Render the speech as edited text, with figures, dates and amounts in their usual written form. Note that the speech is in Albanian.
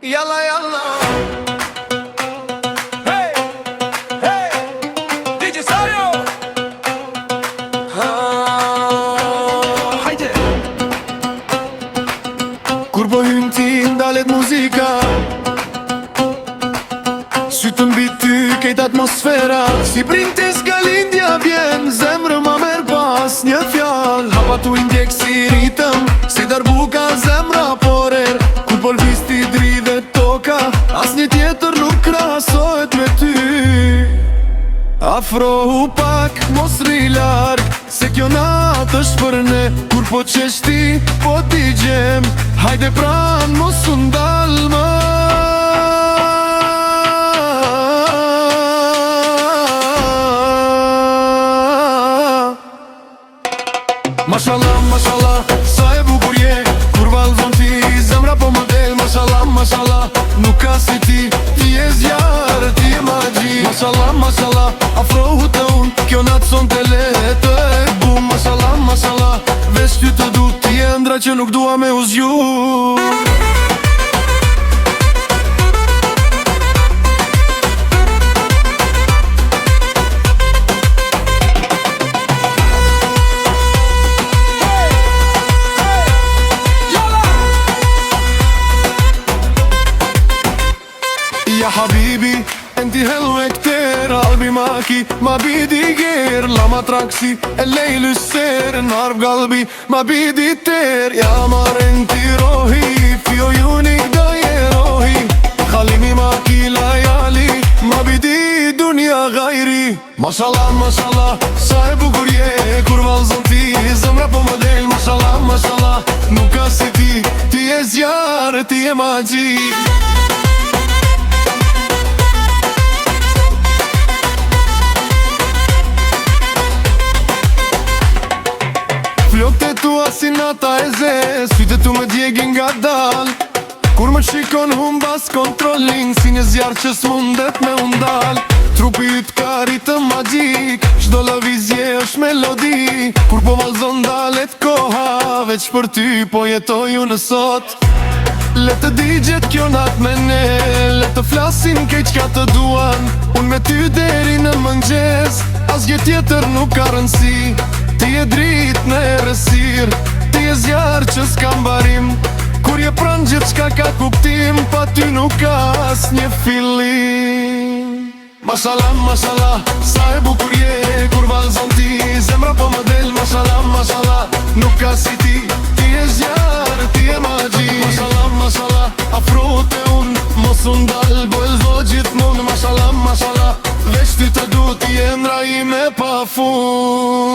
Yalla yalla. Hey, hey, DJ Sario. Hajde. Kur po hyn ti ndalet muzika, sytë mbi ty kejt atmosfera. Si printe s'galindja vjen, zemrë ma merë pas një fjall. Hapa tu i ndjek si ritëm, si darbuka zemra porer. Kur po lvis ti dridhe toka, as një tjetër nuk krahasohet me ty. Afrohu pak, mos rri larg, se kjo natë është për ne. Kur po qesh ti, po t'i gjem, hajde pran mos u ndal më. Mashallah, mashallah, sa e bukur je. Kur vallëzon ti, zemra po më del. Mashallah, mashallah, nuk ka si ti. Ti je zjarë, ti je magji. Mashallah, mashallah, afrohu të unë, kjo natë son të letë e bum. Mashallah, mashallah, veç ty të du. Ti je ndra që nuk dua me u zgju. Ja habibi, enti helve këter, albi maki, ma bidi ger. Lama traksi, e lejlu ser, narv galbi, ma bidi ter. Ja maren ti rohi, fjo junik da je rohi. Khalimi maki lajali, ma bidi dunja gajri. Mashallah, mashallah, sa e bukur je. Kur vallëzon ti, zemra po më del. Mashallah, mashallah, nuk ka si ti. Ti je zjarë, ti je magji. Flokët tua si nata e zez, sytë tu me djegin nga dal. Kur më shikon humbas kontrolin, si një zjarë që s'mundet me undal. Trupi yt ka ritëm magjik, çdo lëvizje është melodi. Kur po vallëzon dalet koha, veç për ty po jetoj unë sot. Le të digjet kjo natë me ne, le të flasin kej qka të duan. Unë me ty deri në mëngjes, asgjë tjetër nuk ka rëndsi. Ti je drit në erësir, ti je zjarë që s'kam barim. Kur je pranë gjithë qka ka kuptim, pa ty nuk ka as një fillim. Mashallah, mashallah, sa e bukur je. Kur vallëzon ti, zemra po më del. Mashallah, mashallah, nuk ka si ti. Ti je zjarë, ti je magji. Mashallah, mashallah, afro te unë, mos u ndal, bo elzo gjithmonë. Mashallah, mashallah, veç ty të du, ti je ndra ime pa fund.